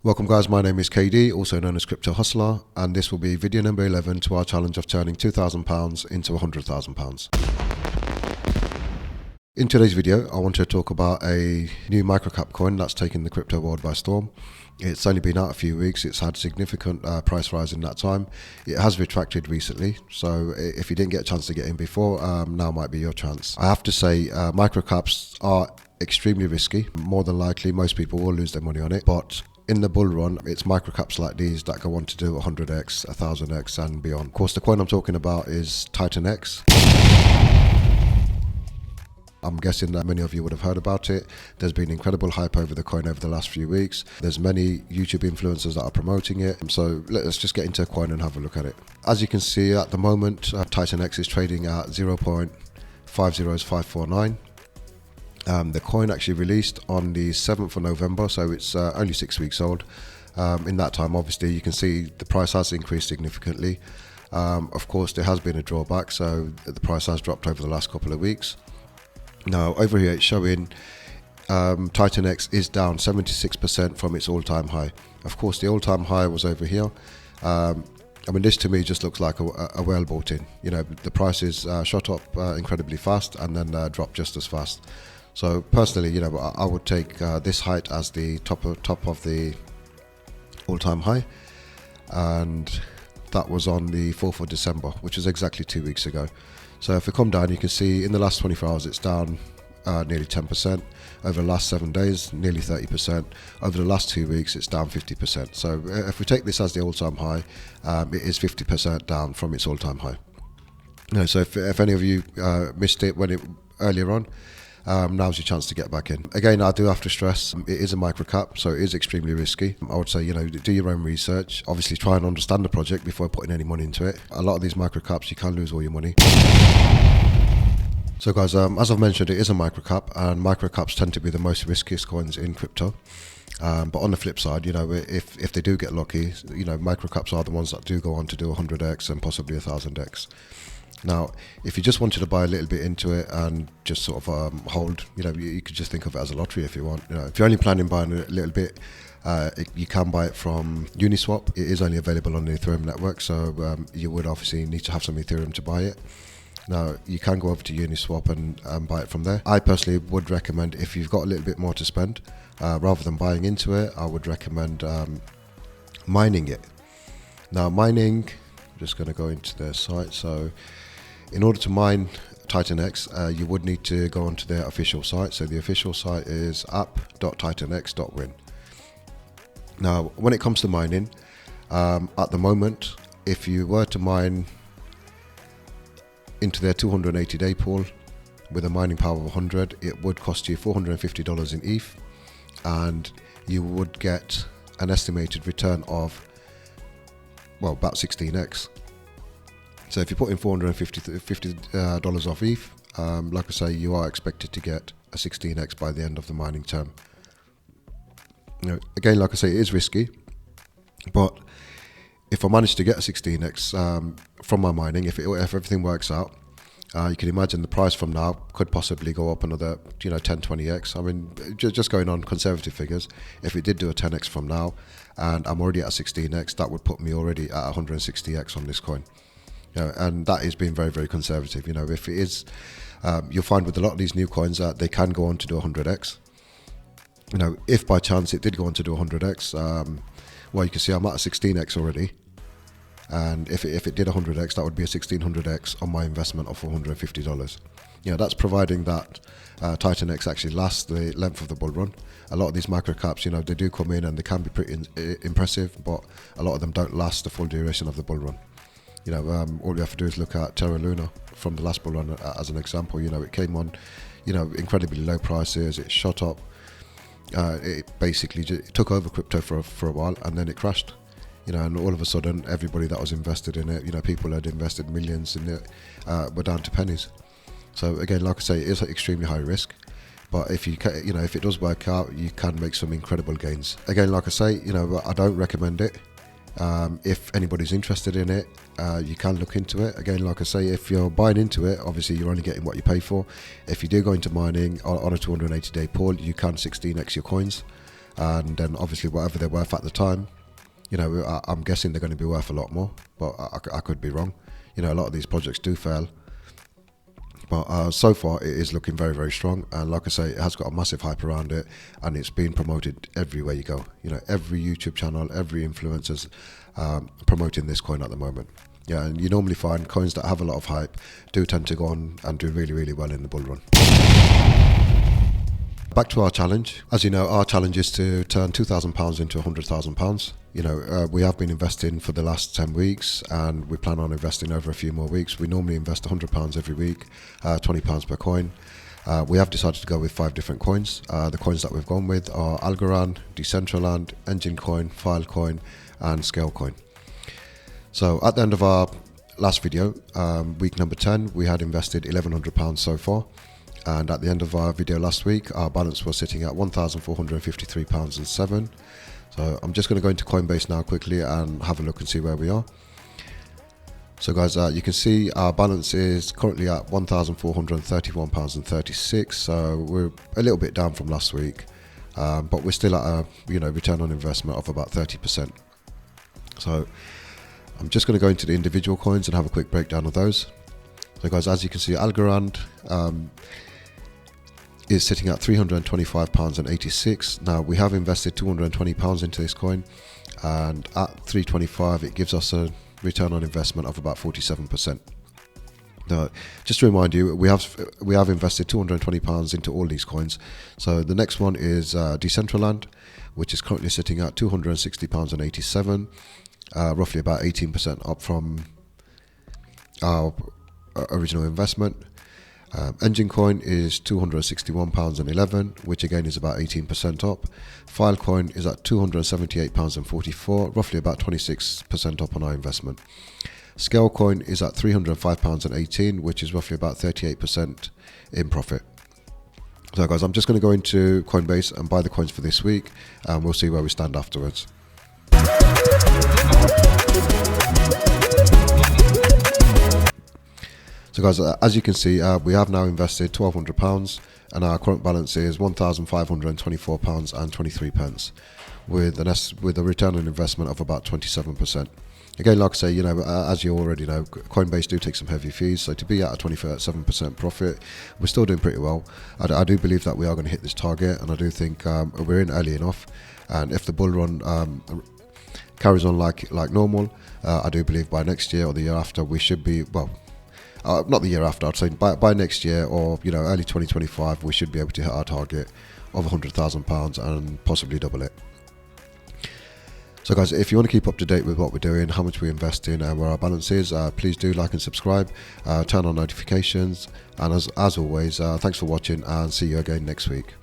Welcome guys, my name is KD, also known as Crypto Hustler, and this will be video number 11 to our challenge of turning £2,000 into £100,000. In today's video, I want to talk about a new microcap coin that's taken the crypto world by storm. It's only been out a few weeks, it's had significant price rise in that time. It has retracted recently, so if you didn't get a chance to get in before, now might be your chance. I have to say, microcaps are extremely risky. More than likely, most people will lose their money on it, but in the bull run, it's microcaps like these that go on to do 100x, 1000x and beyond. Of course, the coin I'm talking about is Titan X. I'm guessing that many of you would have heard about it. There's been incredible hype over the coin over the last few weeks. There's many YouTube influencers that are promoting it. So let's just get into a coin and have a look at it. As you can see at the moment, Titan X is trading at 0.50549. The coin actually released on the 7th of November, so it's only 6 weeks old. In that time, obviously, you can see the price has increased significantly. Of course, there has been a drawback, so the price has dropped over the last couple of weeks. Now, over here, it's showing Titan X is down 76% from its all-time high. Of course, the all-time high was over here. I mean, this to me just looks like a whale bought in. You know, the prices shot up incredibly fast and then dropped just as fast. So personally, you know, I would take this height as the top of the all-time high, and that was on the 4th of December, which is exactly 2 weeks ago. So if we come down, you can see in the last 24 hours it's down nearly 10%. Over the last 7 days, nearly 30%. Over the last 2 weeks, it's down 50%. So if we take this as the all-time high, it is 50% down from its all-time high. You know, so if any of you missed it earlier on, now's your chance to get back in. Again, I do have to stress, it is a microcap, so it is extremely risky. I would say, you know, do your own research. Obviously, try and understand the project before putting any money into it. A lot of these microcaps, you can lose all your money. So guys, as I've mentioned, it is a microcap, and microcaps tend to be the most riskiest coins in crypto. But on the flip side, you know, if they do get lucky, you know, microcaps are the ones that do go on to do 100x and possibly 1000x. Now, if you just wanted to buy a little bit into it and just sort of hold, you know, you could just think of it as a lottery if you want. You know, if you're only planning on buying a little bit, you can buy it from Uniswap. It is only available on the Ethereum network, so you would obviously need to have some Ethereum to buy it. Now, you can go over to Uniswap and buy it from there. I personally would recommend, if you've got a little bit more to spend, rather than buying into it, I would recommend mining it. Now, mining, I'm just going to go into their site. So in order to mine Titan X, you would need to go onto their official site. So the official site is app.titanx.win. Now, when it comes to mining, at the moment, if you were to mine into their 280-day pool with a mining power of 100, it would cost you $450 in ETH, and you would get an estimated return of, well, about 16x. So if you put in $450 off ETH, like I say, you are expected to get a 16x by the end of the mining term. You know, again, like I say, it is risky, but if I manage to get a 16x from my mining, if everything works out, you can imagine the price from now could possibly go up another, you know, 10, 20x. I mean, just going on conservative figures, if it did do a 10x from now, and I'm already at a 16x, that would put me already at 160x on this coin. You know, and that is being very, very conservative. You know, if it is, you'll find with a lot of these new coins that they can go on to do 100x. You know, if by chance it did go on to do 100x, well, you can see I'm at a 16x already. And if it did 100x, that would be a 1600x on my investment of $450. You know, that's providing that Titan X actually lasts the length of the bull run. A lot of these microcaps, you know, they do come in and they can be pretty impressive, but a lot of them don't last the full duration of the bull run. You know, all you have to do is look at Terra Luna from the last bull run as an example. You know, it came on, you know, incredibly low prices. It shot up. It basically took over crypto for a while, and then it crashed. You know, and all of a sudden, everybody that was invested in it, you know, people had invested millions in it, were down to pennies. So again, like I say, it is extremely high risk. But if you know, if it does work out, you can make some incredible gains. Again, like I say, you know, I don't recommend it. If anybody's interested in it, you can look into it. Again, like I say, if you're buying into it, obviously you're only getting what you pay for. If you do go into mining on a 280-day pool, you can 16x your coins. and then obviously whatever they're worth at the time, I'm guessing they're going to be worth a lot more, but I could be wrong. A lot of these projects do fail, but so far it is looking very, very strong. And like I say, it has got a massive hype around it, and it's being promoted everywhere you go. Every YouTube channel, every influencer's promoting this coin at the moment. Yeah, and you normally find coins that have a lot of hype do tend to go on and do really, really well in the bull run. Back to our challenge. As you know, our challenge is to turn £2,000 into £100,000. We have been investing for the last 10 weeks, and we plan on investing over a few more weeks. We normally invest £100 every week, £20 per coin. We have decided to go with 5 different coins. The coins that we've gone with are Algorand, Decentraland, Engine Coin, Filecoin, and Scalecoin. So at the end of our last video, week number 10, we had invested £1,100 so far. And at the end of our video last week, our balance was sitting at £1,453.07. So I'm just going to go into Coinbase now quickly and have a look and see where we are. So guys, you can see our balance is currently at £1,431.36. So we're a little bit down from last week, but we're still at a return on investment of about 30%. So I'm just going to go into the individual coins and have a quick breakdown of those. So guys, as you can see, Algorand is sitting at £325.86. Now we have invested £220 into this coin, and at £325 it gives us a return on investment of about 47%. Now, just to remind you, we have invested £220 into all these coins. So the next one is Decentraland, which is currently sitting at £260.87, roughly about 18% up from our original investment. Engine Coin is £261.11, which again is about 18% up. Filecoin is at £278.44, roughly about 26% up on our investment. Scalecoin is at £305.18, which is roughly about 38% in profit. So guys, I'm just going to go into Coinbase and buy the coins for this week, and we'll see where we stand afterwards. So guys, as you can see, we have now invested £1,200, and our current balance is £1,524.23, with a return on investment of about 27%. Again, like I say, as you already know, Coinbase do take some heavy fees, so to be at a 27% profit, we're still doing pretty well. I do believe that we are going to hit this target, and I do think we're in early enough, and if the bull run carries on like normal, I do believe by next year or the year after we should be, not the year after, I'd say by next year or early 2025, we should be able to hit our target of £100,000 and possibly double it. So guys, if you want to keep up to date with what we're doing, how much we invest in, and where our balance is, please do like and subscribe, turn on notifications, and as always, thanks for watching, and see you again next week.